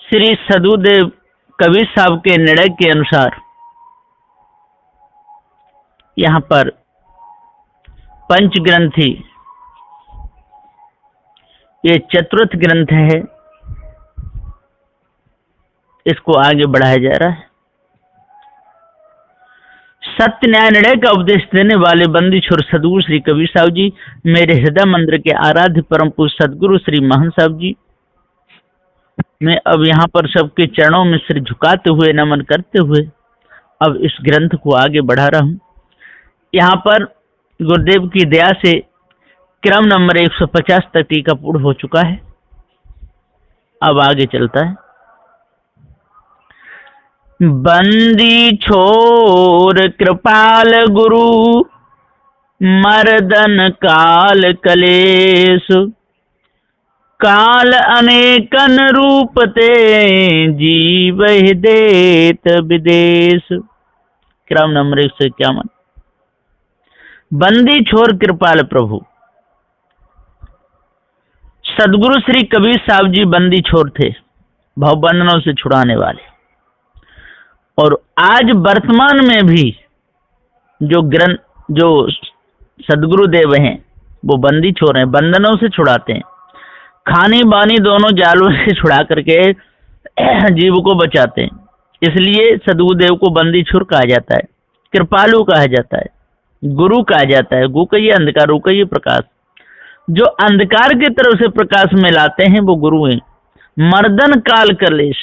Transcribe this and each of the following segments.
श्री सदुदेव कबीर साहब के निर्णय के अनुसार यहाँ पर पंचग्रंथी ये चतुर्थ ग्रंथ है, इसको आगे बढ़ाया जा रहा है। सत्य न्याय निर्णय का उपदेश देने वाले बंदी छोर सदगुरु श्री कबीर साहब जी, मेरे हृदय मंदिर के आराध्य परम पूज्य सदगुरु श्री महंत साहब जी, मैं अब यहाँ पर सबके चरणों में सिर झुकाते हुए नमन करते हुए अब इस ग्रंथ को आगे बढ़ा रहा हूँ। यहाँ पर गुरुदेव की दया से क्रम नंबर 150 तक टीका पूर्ण हो चुका है। अब आगे चलता है। बंदी छोर कृपाल गुरु मर्दन काल कलेश, काल अनेकन रूप ते जीव देत विदेश। क्रम नंबर 151। बंदी छोर कृपाल प्रभु। सदगुरु श्री कबीर साहब जी बंदी छोर थे, भवबंधनों से छुड़ाने वाले, और आज वर्तमान में भी जो सदगुरुदेव हैं वो बंदी छोर हैं, बंधनों से छुड़ाते हैं। खानी बानी दोनों जालों से छुड़ा करके जीव को बचाते हैं। इसलिए सदगुरुदेव को बंदी छोर कहा जाता है, कृपालु कहा जाता है, गुरु कहा जाता है। गु कहिए अंधकार, रू कहिए प्रकाश। जो अंधकार की तरफ से प्रकाश में लाते हैं वो गुरु हैं। मर्दन काल कलेश,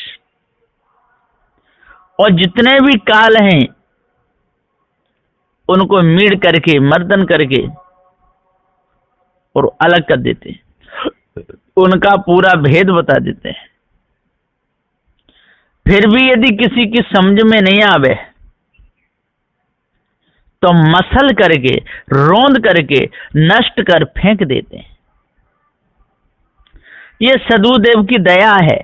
और जितने भी काल हैं उनको मीड़ करके, मर्दन करके और अलग कर देते हैं, उनका पूरा भेद बता देते हैं। फिर भी यदि किसी की समझ में नहीं आवे तो मसल करके, रोंद करके, नष्ट कर फेंक देते हैं। ये सदगुरुदेव की दया है।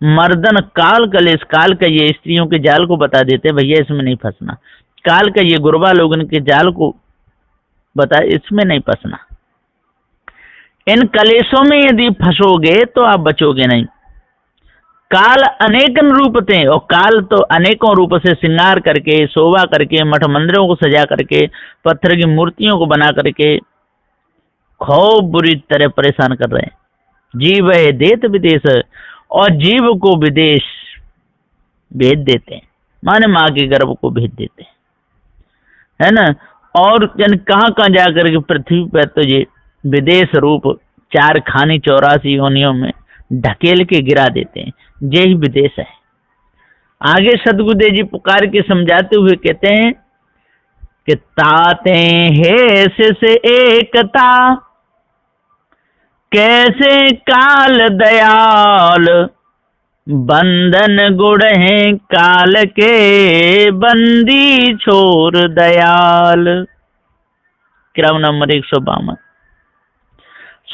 मर्दन काल कलेश, काल का ये स्त्रियों के जाल को बता देते, भैया इसमें नहीं फंसना। काल का ये गुरबा लोगन के जाल को बता, इसमें नहीं फंसना। इन कलेशों में यदि फंसोगे तो आप बचोगे नहीं। काल अनेकन रूप थे, और काल तो अनेकों रूप से श्रृंगार करके, शोभा करके, मठ मंदिरों को सजा करके, पत्थर की मूर्तियों को बना करके खूब बुरी तरह परेशान कर रहे हैं। जीव है देत विदेश, और जीव को विदेश भेज देते हैं, माने माँ के गर्भ को भेज देते हैं, है ना। और कहाँ जा करके पृथ्वी पर तो ये विदेश रूप 4 खानी 84 योनियों में ढकेल के गिरा देते हैं। यही विदेश है। आगे सदगुरुदेव जी पुकार के समझाते हुए कहते हैं कि ताते हेस से एकता, कैसे काल दयाल, बंधन गुण है काल के, बंदी छोर दयाल। क्रम नंबर 152।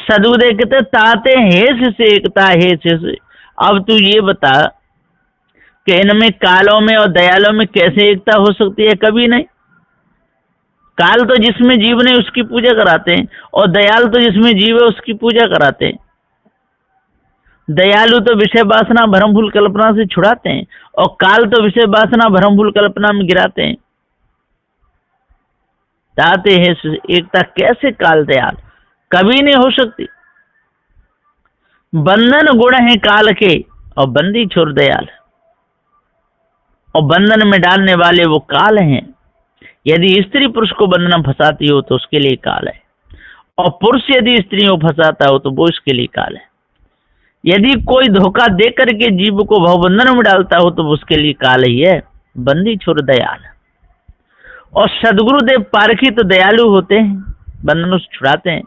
सदगुरुदेव कहते ताते हेस से एकता, हेस से। अब तू ये बता कि इनमें कालों में और दयालों में कैसे एकता हो सकती है? कभी नहीं। काल तो जिसमें जीव ने उसकी पूजा कराते हैं, और दयाल तो जिसमें जीव है उसकी पूजा कराते हैं। दयालु तो विषय वासना भ्रम भूल कल्पना से छुड़ाते हैं, और काल तो विषय वासना भ्रम भूल कल्पना में गिराते हैं। ताते हैं एकता, कैसे काल दयाल? कभी नहीं हो सकती। बंधन गुण है काल के, और बंदी छोर दयाल। और बंधन में डालने वाले वो काल हैं। यदि स्त्री पुरुष को बंधन में फंसाती हो तो उसके लिए काल है, और पुरुष यदि स्त्री को फंसाता हो तो वो इसके लिए काल है। यदि कोई धोखा दे करके जीव को भवबंधन में डालता हो तो उसके लिए काल ही है। बंदी छोर दयाल। और सदगुरुदेव पारखी तो दयालु होते हैं, बंधनों से छुड़ाते हैं।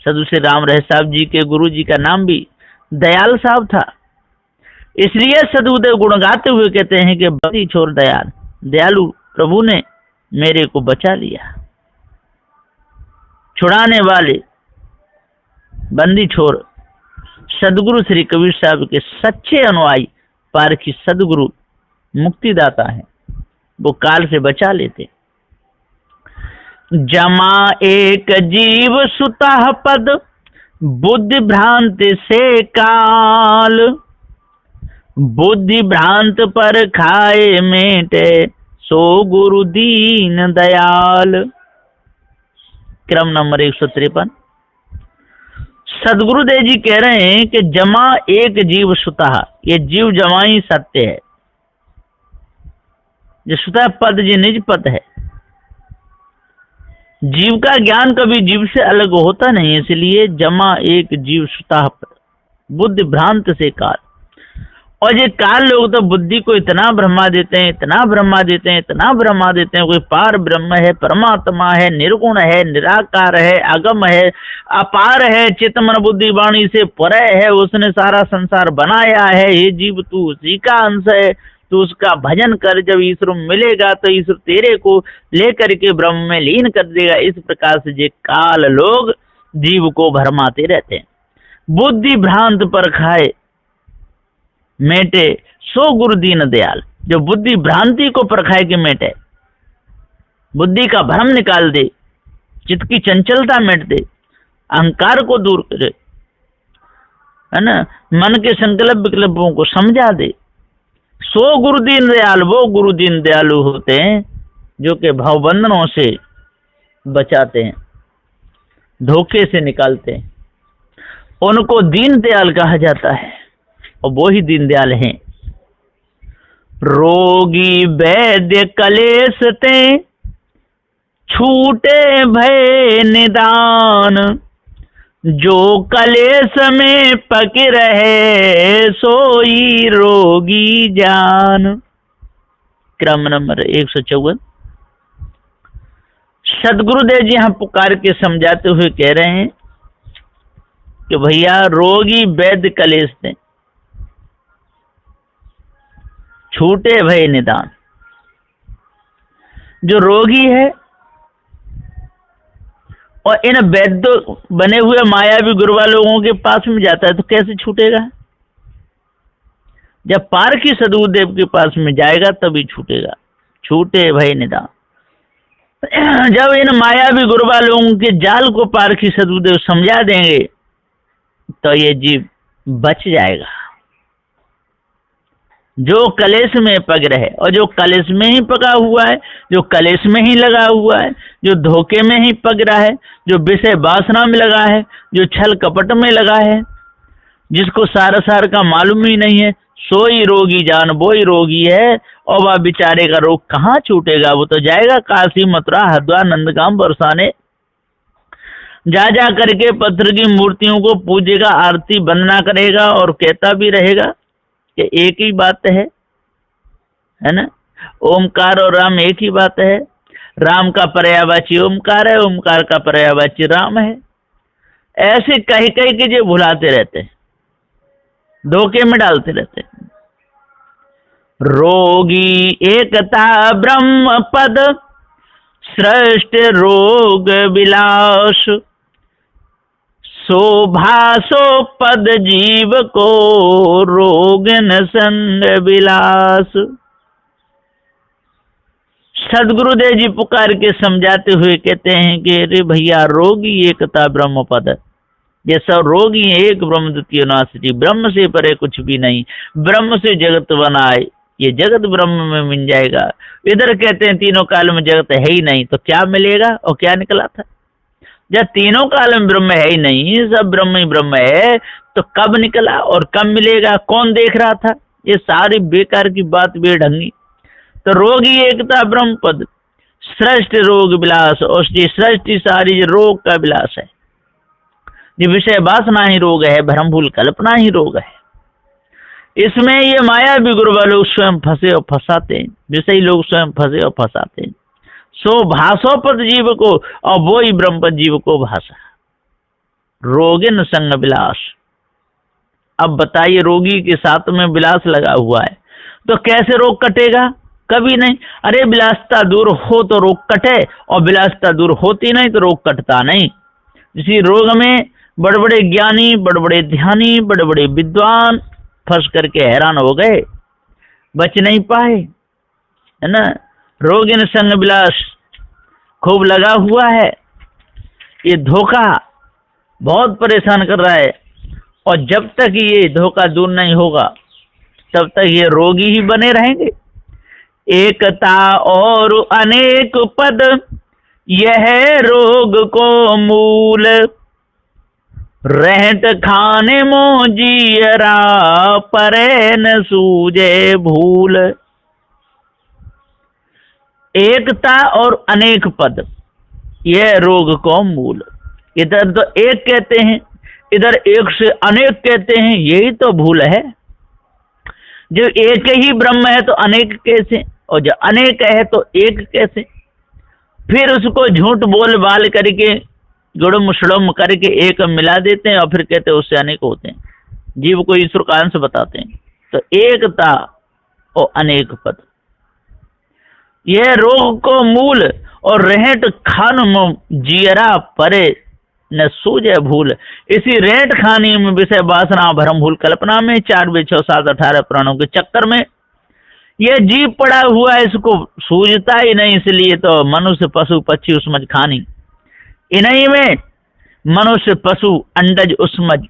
सदगुरु श्री राम रहे साहब जी के गुरु जी का नाम भी दयाल साहब था। इसलिए सदगुरुदेव गुण गाते हुए कहते हैं कि बंदी छोर दयाल, दयालु प्रभु ने मेरे को बचा लिया। छुड़ाने वाले बंदी छोर सदगुरु श्री कबीर साहब के सच्चे अनुयायी पारखी सदगुरु मुक्तिदाता है, वो काल से बचा लेते। जमा एक जीव सुतः पद, बुद्धि भ्रांति से काल, बुद्धि भ्रांत पर खाए मेटे, सो गुरु दीन दयाल। क्रम नंबर 153। सदगुरुदेव जी कह रहे हैं कि जमा एक जीव सुतः, ये जीव जमाई सत्य है। जो सुतः पद जी निज पद है। जीव का ज्ञान कभी जीव से अलग होता नहीं, इसलिए जमा एक जीव सुतः पर, बुद्धि भ्रांत से काल। और ये काल लोग तो बुद्धि को इतना भ्रमा देते हैं, इतना भ्रमा देते हैं, इतना भ्रमा देते हैं, कोई पार ब्रह्म है, परमात्मा है, निर्गुण है, निराकार है, अगम है, अपार है, चित्त मन बुद्धि वाणी से परे है, उसने सारा संसार बनाया है, ये जीव तू उसी का अंश है, तू उसका भजन कर, जब ईश्वर मिलेगा तो ईश्वर तेरे को लेकर के ब्रह्म में लीन कर देगा। इस प्रकार से ये काल लोग जीव को भरमाते रहते हैं। बुद्धि भ्रांत पर खाए मेटे, सो गुरु दीन दयाल। जो बुद्धि भ्रांति को परखाए के मेटे, बुद्धि का भ्रम निकाल दे, चित्त की चंचलता मिट दे, अहंकार को दूर करे, है ना, मन के संकल्प विकल्पों को समझा दे, सो गुरु दीन दयाल। वो गुरु दीन दयालु होते हैं जो कि भावबंधनों से बचाते हैं, धोखे से निकालते हैं, उनको दीन दयाल कहा जाता है, और वो ही दीन दयाल हैं। रोगी वैद्य कलेश ते, छूटे भय निदान, जो कलेश में पके रहे, सोई रोगी जान। क्रम नंबर 154। सदगुरुदेव जी यहां पुकार के समझाते हुए कह रहे हैं कि भैया रोगी वैद्य कलेश थे, छूटे भय निदान। जो रोगी है और इन वैद्य बने हुए मायावी गुरुवा लोगों के पास में जाता है तो कैसे छूटेगा? जब पारखी सदगुरुदेव के पास में जाएगा तभी छूटेगा। छूटे भय निदान। जब इन मायावी गुरुवा लोगों के जाल को पारखी सदगुरुदेव समझा देंगे तो ये जीव बच जाएगा। जो कलेश में पग रहे, और जो कलेश में ही पका हुआ है, जो कलेश में ही लगा हुआ है, जो धोखे में ही पग रहा है, जो विषय वासना में लगा है, जो छल कपट में लगा है, जिसको सार का मालूम ही नहीं है, सोई रोगी जान। वो ही रोगी है, और वह बेचारे का रोग कहाँ छूटेगा? वो तो जाएगा काशी मथुरा हरिद्वार नंदगाम बरसाने, जा जा करके पत्थर की मूर्तियों को पूजेगा, आरती वंदना करेगा और कहता भी रहेगा कि एक ही बात है ना, ओमकार और राम एक ही बात है। राम का पर्यायवाची ओमकार है, ओमकार का पर्यायवाची राम है। ऐसे कहीं कहीं के जो भुलाते रहते हैं, धोखे में डालते रहते हैं। रोगी एकता ब्रह्म पद, सृष्ट रोग विलास, शोभासो पद जीव को, रोग न संग विलास। सदगुरुदेव जी पुकार के समझाते हुए कहते हैं कि अरे भैया रोगी एकता ब्रह्म पद, ये सब रोगी एक ब्रह्म द्वितीय नास्ति, ब्रह्म से परे कुछ भी नहीं। ब्रह्म से जगत बनाए, ये जगत ब्रह्म में मिल जाएगा। इधर कहते हैं तीनों काल में जगत है ही नहीं, तो क्या मिलेगा? और क्या निकला था? जब तीनों काल में ब्रह्म है ही नहीं, सब ब्रह्म ही ब्रह्म है, तो कब निकला और कब मिलेगा? कौन देख रहा था? ये सारी बेकार की बात, बेढंगी। तो रोगी एकता ब्रह्म पद, सृष्ट रोग विलास, और सृष्टि सारी रोग का विलास है। ये विषय वासना ही रोग है, भ्रम भूल कल्पना ही रोग है। इसमें ये मायावी गुरुवा लोग स्वयं फंसे और फंसाते हैं, विषयी लोग स्वयं फंसे और फंसाते हैं। सो भासो पद जीव को, और वो ही ब्रह्म पद जीव को भाषा। रोगिन संग विलास। अब बताइए, रोगी के साथ में विलास लगा हुआ है तो कैसे रोग कटेगा? कभी नहीं। अरे विलासता दूर हो तो रोग कटे, और विलासता दूर होती नहीं तो रोग कटता नहीं। इसी रोग में बड़े बड़े ज्ञानी, बड़े बड़े ध्यानी, बड़े बड़े विद्वान फंस करके हैरान हो गए, बच नहीं पाए, है ना। रोगिन संग विलास खूब लगा हुआ है। ये धोखा बहुत परेशान कर रहा है, और जब तक ये धोखा दूर नहीं होगा तब तक ये रोगी ही बने रहेंगे। एकता और अनेक पद यह रोग को मूल, रहत खाने मोजियरा परे न सूझे भूल। एकता और अनेक पद यह रोग को मूल। इधर तो एक कहते हैं, इधर एक से अनेक कहते हैं, यही तो भूल है। जो एक ही ब्रह्म है तो अनेक कैसे, और जो अनेक है तो एक कैसे? फिर उसको झूठ बोल बाल करके गुड़म शुड़म करके एक मिला देते हैं और फिर कहते हैं उससे अनेक होते हैं। जीव को ईश्वर का अंश बताते हैं। तो एकता और अनेक पद यह रोग को मूल, और रहट खान जियरा परे न सूझे भूल। इसी रेंट खानी में विषय वासना भरम भूल कल्पना में 4 6 7 18 प्राणों के चक्कर में यह जीव पड़ा हुआ है, इसको सूझता ही नहीं। इसलिए तो मनुष्य पशु पक्षी उसमझ खानी, इन्हीं में मनुष्य पशु अंडज उसमझ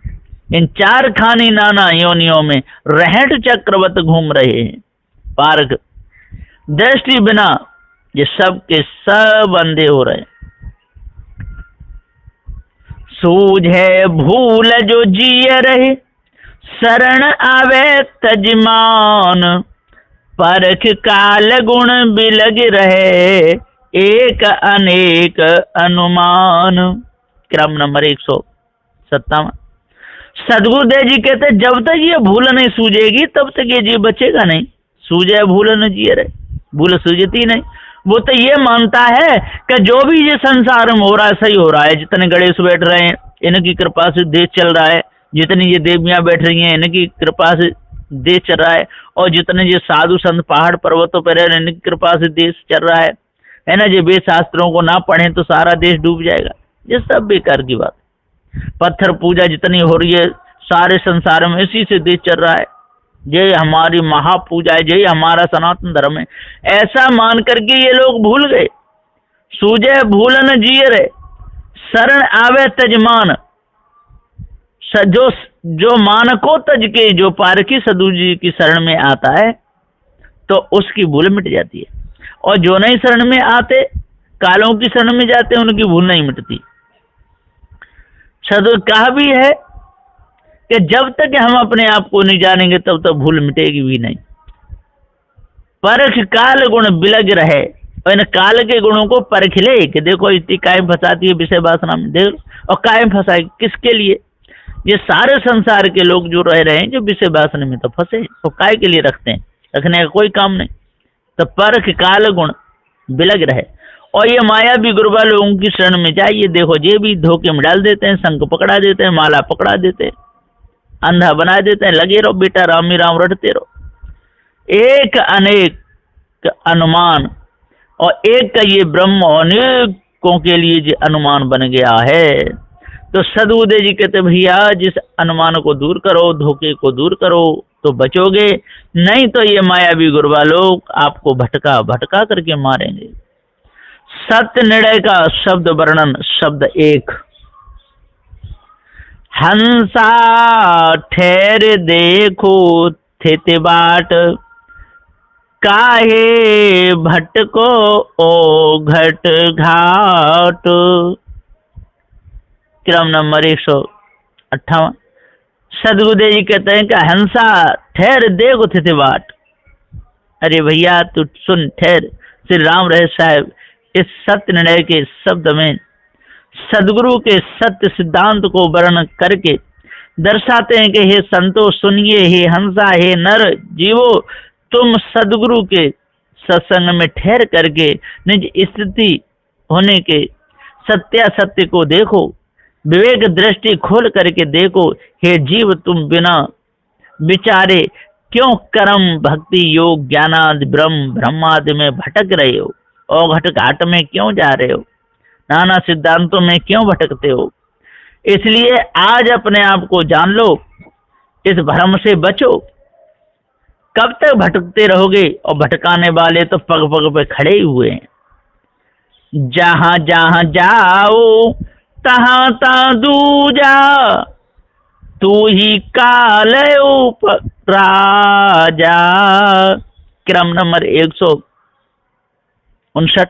इन 4 खानी नाना योनियों में रहट चक्रवत घूम रहे हैं। पारक दृष्टि बिना ये सब के सब अंधे हो रहे। सूझे भूल जो जिय रहे, शरण आवे तजमान। परख काल गुण बिलग रहे, एक अनेक अनुमान। क्रम नंबर 157। सदगुरुदेव जी कहते जब तक ये भूल नहीं सूझेगी तब तक ये जीव बचेगा नहीं। सूझे भूल न जिय रहे, भूल सूझती नहीं। वो तो ये मानता है कि जो भी ये संसार में हो रहा है सही हो रहा है। जितने गणेश बैठ रहे हैं इनकी कृपा से देश चल रहा है, जितनी ये देवियां बैठ रही हैं इनकी कृपा से देश चल रहा है, और जितने ये साधु संत पहाड़ पर्वतों पर रह इनकी कृपा से देश चल रहा है ना। जो वेद शास्त्रों को ना पढ़ें तो सारा देश डूब जाएगा। ये सब बेकार की बात। पत्थर पूजा जितनी हो रही है सारे संसार में इसी से देश चल रहा है। ये हमारी महापूजा है, यही हमारा सनातन धर्म है, ऐसा मान करके ये लोग भूल गए। सूझे भूल न जिय रहे, शरण आवे तजमान। जो मान को तज के जो पारखी सदगुरु जी की शरण में आता है तो उसकी भूल मिट जाती है, और जो नहीं शरण में आते कालों की शरण में जाते हैं उनकी भूल नहीं मिटती। सदगुरु कहा भी है कि जब तक हम अपने आप को नहीं जानेंगे तब तक भूल मिटेगी भी नहीं। परख काल गुण बिलग रहे, और इन काल के गुणों को परख ले कि देखो इतनी कायम फंसाती है विषय वासना में, देख और कायम फंसाए किसके लिए? ये सारे संसार के लोग जो रह रहे हैं जो विषय वासना में तो फंसे, तो काय के लिए रखते हैं? रखने का कोई काम नहीं। तो परख काल गुण बिलग रहे, और ये माया भी गुरुबा लोगों की शरण में जाइए, देखो ये भी धोखे में डाल देते हैं, शंख पकड़ा देते हैं, माला पकड़ा देते हैं, अंधा बना देते हैं। लगे रहो बेटा राम ही राम रटते रहो। एक अनेक अनुमान, और एक का ये ब्रह्म अनेकों के लिए जो अनुमान बन गया है। तो सदगुरुदेव जी कहते भैया जिस अनुमान को दूर करो, धोखे को दूर करो तो बचोगे, नहीं तो ये मायावी गुरुबा लोग आपको भटका भटका करके मारेंगे। सत्य निर्णय का शब्द वर्णन शब्द 1। हंसा ठहर देखो थित बाट, काहे भटको ओ घट घाट। क्रम नंबर 158। सदगुरुदेव जी कहते हैं कि हंसा ठहर देखो थित बाट। अरे भैया तू सुन, ठहर। श्री राम रहे साहब इस सत्य निर्णय के शब्द में सदगुरु के सत्य सिद्धांत को वर्णन करके दर्शाते हैं कि हे संतो सुनिए, हे हंसा, हे नर जीवो, तुम सदगुरु के सत्संग में ठहर करके निज स्थिति होने के सत्यासत्य को देखो, विवेक दृष्टि खोल करके देखो। हे जीव तुम बिना विचारे क्यों कर्म भक्ति योग ज्ञानादि ब्रह्म ब्रह्मादि में भटक रहे हो, और घट घाट में क्यों जा रहे हो, नाना सिद्धांतों में क्यों भटकते हो? इसलिए आज अपने आप को जान लो, इस भ्रम से बचो। कब तक भटकते रहोगे? और भटकाने वाले तो पग पग पे खड़े ही हुए हैं। जहां जहां जाओ तहां तहां दूजा, तू ही काल राजा। क्रम नंबर 159।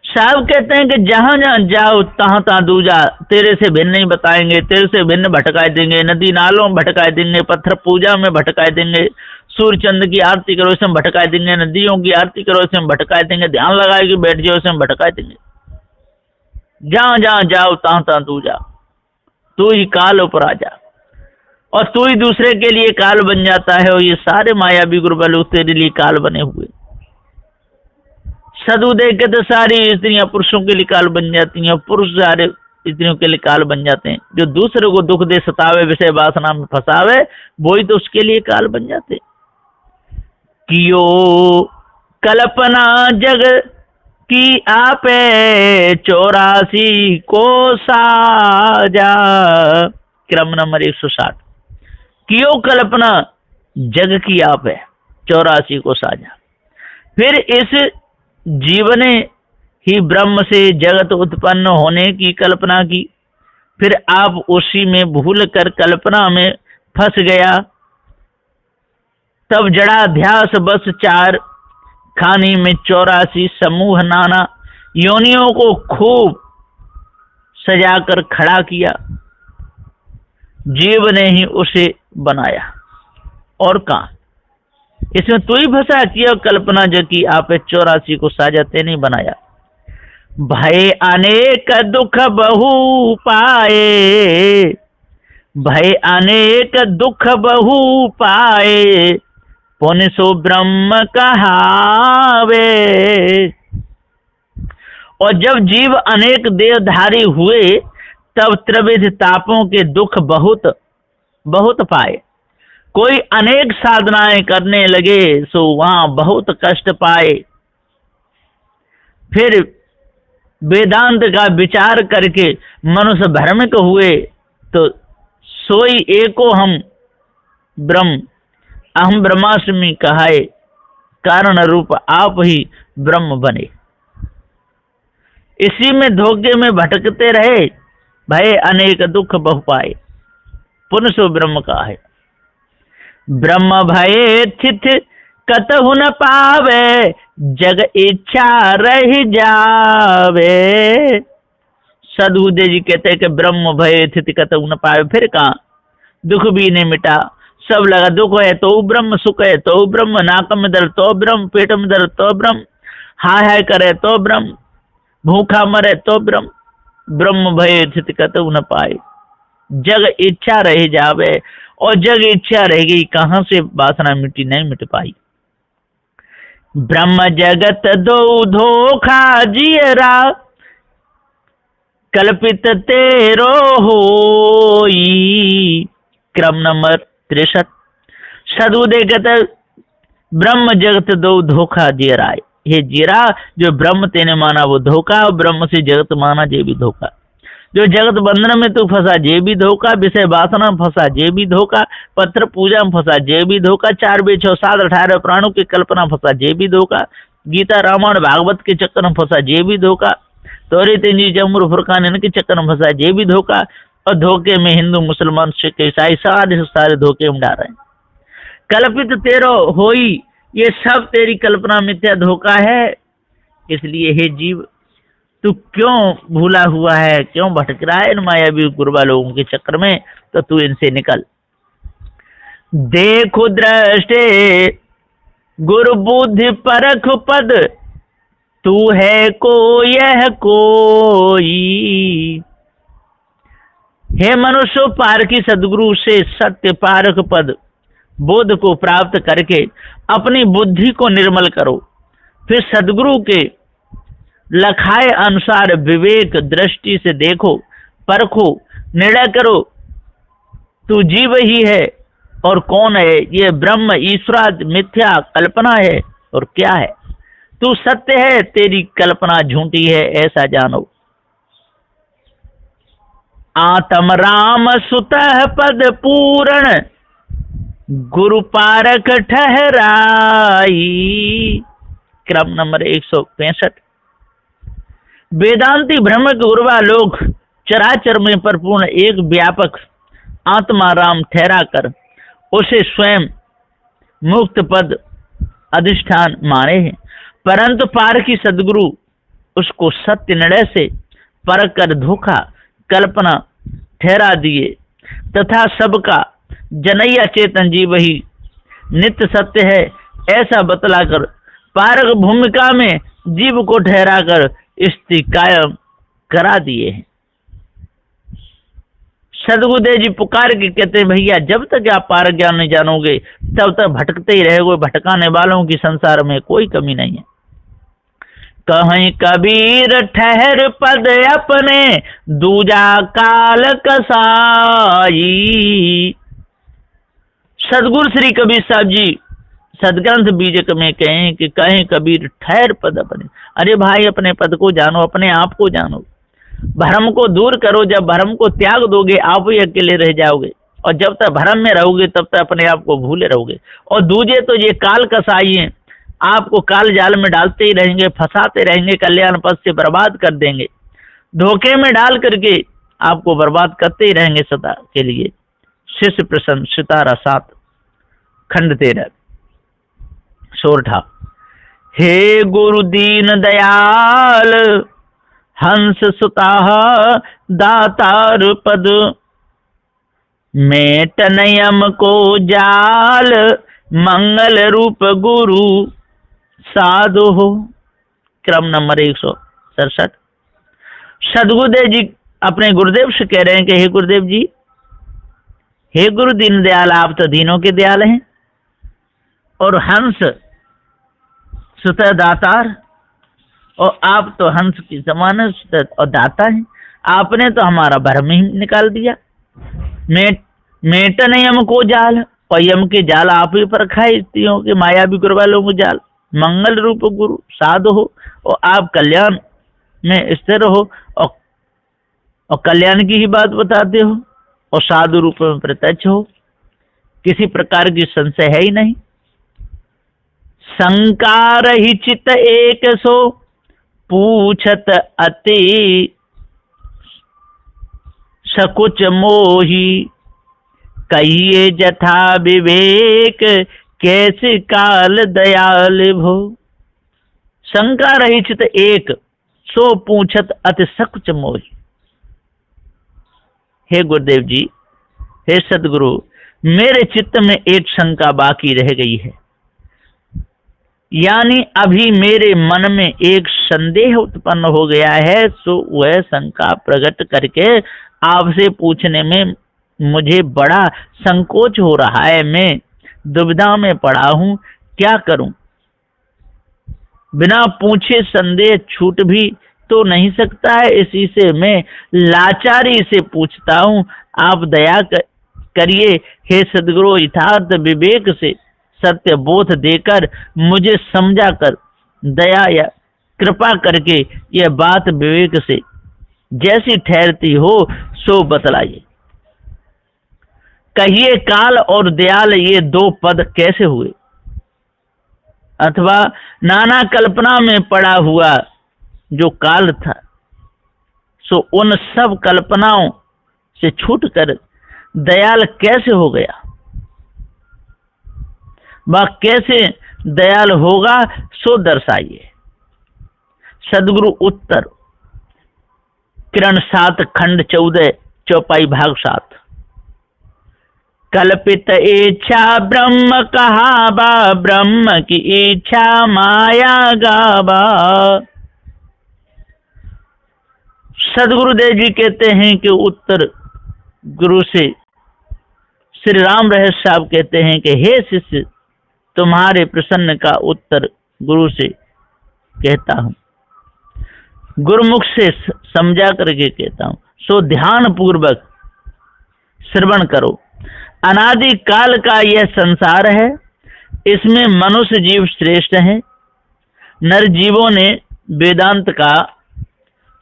साहब कहते हैं कि जहां जहां जाओ तहां तहां दूजा, तेरे से भिन्न नहीं बताएंगे, तेरे से भिन्न भटकाए देंगे, नदी नालों में भटकाए देंगे, पत्थर पूजा में भटकाए देंगे, सूर्य चंद्र की आरती करो इसमें भटकाए देंगे, नदियों की आरती करो इसमें भटकाए देंगे, ध्यान लगाए कि बैठ जाओ इसमें भटकाए देंगे। जहां जहां जाओ तहां तहां दूजा, तू ही काल उपराजा, और तू ही दूसरे के लिए काल बन जाता है। और ये सारे मायावी गुरुबा लोग तेरे लिए काल बने हुए। साधु देख के तो सारी स्त्रियां पुरुषों के लिए काल बन जाती हैं, और पुरुष सारे स्त्रियों के लिए काल बन जाते हैं। जो दूसरे को दुख दे, सतावे, विषय वासना में फंसावे, वही तो उसके लिए काल बन जाते। कियो कल्पना जग की आपे 84 को साजा। क्रम नंबर 160। कियो कल्पना जग की आप है 84 को साजा। फिर इस जीवन ही ब्रह्म से जगत उत्पन्न होने की कल्पना की, फिर आप उसी में भूल कर कल्पना में फंस गया। तब जड़ाध्यास बस 4 खानी में 84 समूह नाना योनियों को खूब सजाकर खड़ा किया। जीव ने ही उसे बनाया, और कहा इसमें तू ही फंसा किया कल्पना जो कि आप 84 को साजा ते नहीं बनाया। भय अनेक दुख बहु पाए, भय अनेक दुख बहु पाए, पुण्य सो ब्रह्म कहावे। और जब जीव अनेक देहधारी हुए तब त्रिविध तापों के दुख बहुत बहुत पाए। कोई अनेक साधनाएं करने लगे सो वहां बहुत कष्ट पाए। फिर वेदांत का विचार करके मनुष्य भ्रमिक हुए तो सोई एको हम ब्रह्म अहम ब्रह्मास्मि कहाए, कारण रूप आप ही ब्रह्म बने। इसी में धोखे में भटकते रहे, भय अनेक दुख बहु पाए, पुण्य सो ब्रह्म का है। ब्रह्म भय थित कतहु न पावे, जग इच्छा रह जावे। सदगुरुदेव जी कहते हैं कि ब्रह्म भय थित कतहु न पावे। फिर कहा दुख भी नहीं मिटा, सब लगा दुख है तो ब्रह्म, सुख है तो ब्रह्म, नाक में दर्द तो ब्रह्म, पेट में दर्द तो ब्रह्म, हाय हाय करे तो ब्रह्म, भूखा मरे तो ब्रह्म। ब्रह्म भय थित कतहु न पाए, जग इच्छा रह जावे। और जग इच्छा रह गई, कहां से वासना मिटी, नहीं मिट पाई। ब्रह्म जगत दो धोखा जियरा, कल्पित तेरो होई। क्रम नंबर 63। सदुदय कहते ब्रह्म जगत दो धोखा जियरा। हे जियरा, जो ब्रह्म तेने माना वो धोखा, और ब्रह्म से जगत माना जे भी धोखा। जो जगत बंधन में तू फंसा जे भी धोखा, विषय वासना में फंसा जे भी धोखा, पत्र पूजा में फंसा जे भी धोखा, 4 वेद 6 7 18 प्राणों की कल्पना फंसा जे भी धोखा, गीता रामायण भागवत के चक्कर में फंसा जे भी धोखा, तोरे तेजी जमुर फुरकान इनके चक्कर में फंसा जे भी धोखा। और धोखे में हिंदू मुसलमान सिख ईसाई सारे धोखे में डाल रहे हैं। कल्पित तेरो होई, ये सब तेरी कल्पना मिथ्या धोखा है। इसलिए हे जीव, तू क्यों भूला हुआ है, क्यों भटक रहा है इन मायावी गुरुबा लोगों के चक्कर में? तो तू इनसे निकल। देखो दृष्टे गुरु बुद्धि परख पद, तू है को यह कोई। हे मनुष्य, पारखी सदगुरु से सत्य पारख पद बोध को प्राप्त करके अपनी बुद्धि को निर्मल करो। फिर सदगुरु के लखाए अनुसार विवेक दृष्टि से देखो, परखो, निर्णय करो तू जीव ही है और कौन है, ये ब्रह्म ईश्वर मिथ्या कल्पना है और क्या है। तू सत्य है, तेरी कल्पना झूठी है, ऐसा जानो। आत्म राम सुतः पद पूर्ण, गुरु पारक ठहराई। क्रम नंबर 165। वेदांती भ्रमक गुरुवा लोग चराचर में परिपूर्ण एक व्यापक आत्मा राम ठहरा कर उसे स्वयं मुक्त पद अधिष्ठान माने हैं, परंतु पारखी सदगुरु उसको सत्य निर्णय से परख कर धोखा कल्पना ठहरा दिए तथा सबका जनैया चेतन जीव ही नित्य सत्य है ऐसा बतलाकर पारक भूमिका में जीव को ठहराकर स्थिति कायम करा दिए हैं। सदगुरुदेव जी पुकार के कहते हैं, भैया जब तक आप पारक ज्ञान नहीं जानोगे तब तक भटकते ही रहोगे, भटकाने वालों की संसार में कोई कमी नहीं है। कहीं कबीर ठहर पद अपने दूजा काल कसाई। सदगुरु श्री कबीर साहब जी सदग्रंथ बीजक में कहें कि कहीं कबीर ठहर पद अपने। अरे भाई अपने पद को जानो, अपने आप को जानो, भ्रम को दूर करो। जब भ्रम को त्याग दोगे आप ही अकेले रह जाओगे, और जब तक भ्रम में रहोगे तब तक अपने आप को भूले रहोगे। और दूजे तो ये काल कसाई हैं, आपको काल जाल में डालते ही रहेंगे, फंसाते रहेंगे, कल्याण पथ से बर्बाद कर देंगे, धोखे में डाल करके आपको बर्बाद करते ही रहेंगे सदा के लिए। शिष्य प्रसन्न सितारा 7 खंड 13 सोरठा। हे गुरु दीन दयाल हंस सुता दातार पद मेट नयम को जाल मंगल रूप गुरु साधु हो। क्रम नंबर 167। सदगुरुदेव जी अपने गुरुदेव से कह रहे हैं कि हे गुरुदेव जी, हे गुरु दीन दयाल, आप तो दीनों के दयाल हैं, और हंस सुत दातार, और आप तो हंस की समान और दाता हैं। आपने तो हमारा भ्रम ही निकाल दिया। मेटन यम को जाल, और यम के जाल आप ही पर खाए, स्त्रियों के माया भी गुरु वालों को जाल। मंगल रूप गुरु साधु हो, और आप कल्याण में स्थिर हो, और कल्याण की ही बात बताते हो, और साधु रूप में प्रत्यक्ष हो, किसी प्रकार की संशय है ही नहीं। संकार ही चित एक सो पूछत अति सकुच मोही, कहिए जथा विवेक कैसे काल दयाल भो। शंका रहित एक सो पूछत अति सकुच मोही। हे गुरुदेव जी, हे सदगुरु, मेरे चित्त में एक शंका बाकी रह गई है, यानी अभी मेरे मन में एक संदेह उत्पन्न हो गया है। सो वह शंका प्रकट करके आपसे पूछने में मुझे बड़ा संकोच हो रहा है। मैं दुविधा में पड़ा हूं, क्या करूं? बिना पूछे संदेह छूट भी तो नहीं सकता है, इसी से मैं लाचारी से पूछता हूं। आप दया करिए हे सदगुरु, यथार्थ विवेक से सत्य बोध देकर मुझे समझा कर दया या कृपा करके यह बात विवेक से जैसी ठहरती हो सो बतलाइए। कहिए काल और दयाल ये 2 पद कैसे हुए, अथवा नाना कल्पना में पड़ा हुआ जो काल था सो उन सब कल्पनाओं से छूटकर दयाल कैसे हो गया, वह कैसे दयाल होगा सो दर्शाइए। सदगुरु उत्तर। किरण 7 खंड 14 चौपाई भाग 7। कल्पित इच्छा ब्रह्म कहावा, ब्रह्म की इच्छा माया गावा। सदगुरुदेव जी कहते हैं कि उत्तर गुरु से श्री राम रहस्य साहब कहते हैं कि हे शिष्य, तुम्हारे प्रश्न का उत्तर गुरु से कहता हूं, गुरुमुख से समझा करके कहता हूं, सो ध्यान पूर्वक श्रवण करो। अनादि काल का यह संसार है, इसमें मनुष्य जीव श्रेष्ठ है। नर जीवों ने वेदांत का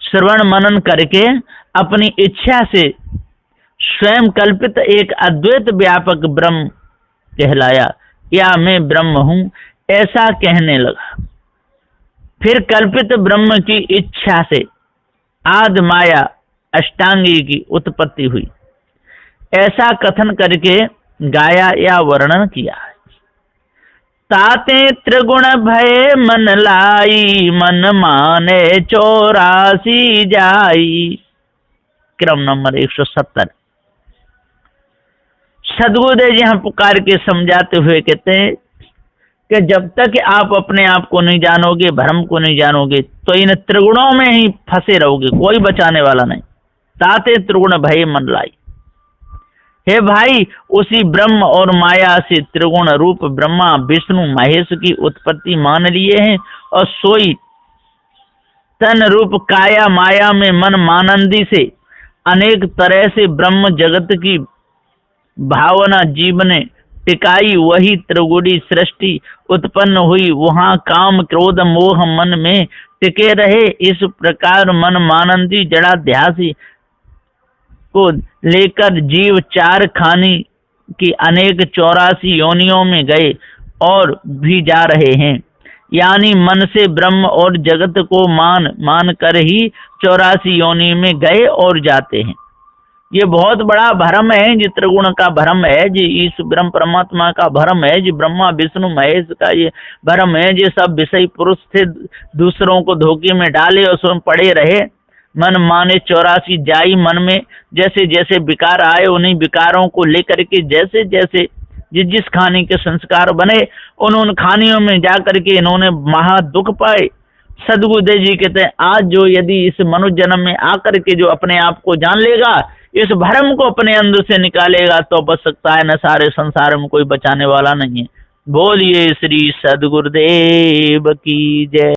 श्रवण मनन करके अपनी इच्छा से स्वयं कल्पित एक अद्वैत व्यापक ब्रह्म कहलाया, या मैं ब्रह्म हूं ऐसा कहने लगा। फिर कल्पित ब्रह्म की इच्छा से आदि माया अष्टांगी की उत्पत्ति हुई। ऐसा कथन करके गाया या वर्णन किया है। ताते त्रिगुण भय मन लाई, मन माने 84 जाई। क्रम नंबर 170। सदगुरुदेव जी हम पुकार के समझाते हुए कहते हैं कि जब तक आप अपने आप को नहीं जानोगे, भ्रम को नहीं जानोगे, तो इन त्रिगुणों में ही फंसे रहोगे, कोई बचाने वाला नहीं। ताते त्रिगुण भय मन लाई। हे भाई, उसी ब्रह्म और माया से त्रिगुण रूप ब्रह्मा विष्णु महेश की उत्पत्ति मान लिए हैं, और सोई तन रूप काया माया में मन मानंदी से अनेक तरह से ब्रह्म जगत की भावना जीव ने टिकाई। वही त्रिगुणी सृष्टि उत्पन्न हुई, वहां काम क्रोध मोह मन में टिके रहे। इस प्रकार मन मानंदी जड़ाध्यासी को लेकर जीव चार खानी की अनेक 84 योनियों में गए और भी जा रहे हैं। यानी मन से ब्रह्म और जगत को मान कर ही 84 योनि में गए और जाते हैं। ये बहुत बड़ा भ्रम है, जी त्रिगुण का भ्रम है, जी इस ब्रह्म परमात्मा का भ्रम है, जी ब्रह्मा विष्णु महेश का ये भ्रम है। जी सब विषय पुरुष थे, दूसरों को धोखे में डाले और स्वयं पड़े रहे। मन माने 84 जाई। मन में जैसे जैसे विकार आए, उन्हीं विकारों को लेकर के जैसे जैसे जिस खानी के संस्कार बने, उन खानियों में जाकर के इन्होंने महा दुख पाए। सदगुरुदेव जी कहते हैं, आज जो यदि इस मनुष्य जन्म में आकर के जो अपने आप को जान लेगा, इस भ्रम को अपने अंदर से निकालेगा, तो बच सकता है, न सारे संसार में कोई बचाने वाला नहीं है। बोलिए श्री सदगुरुदेव की जय।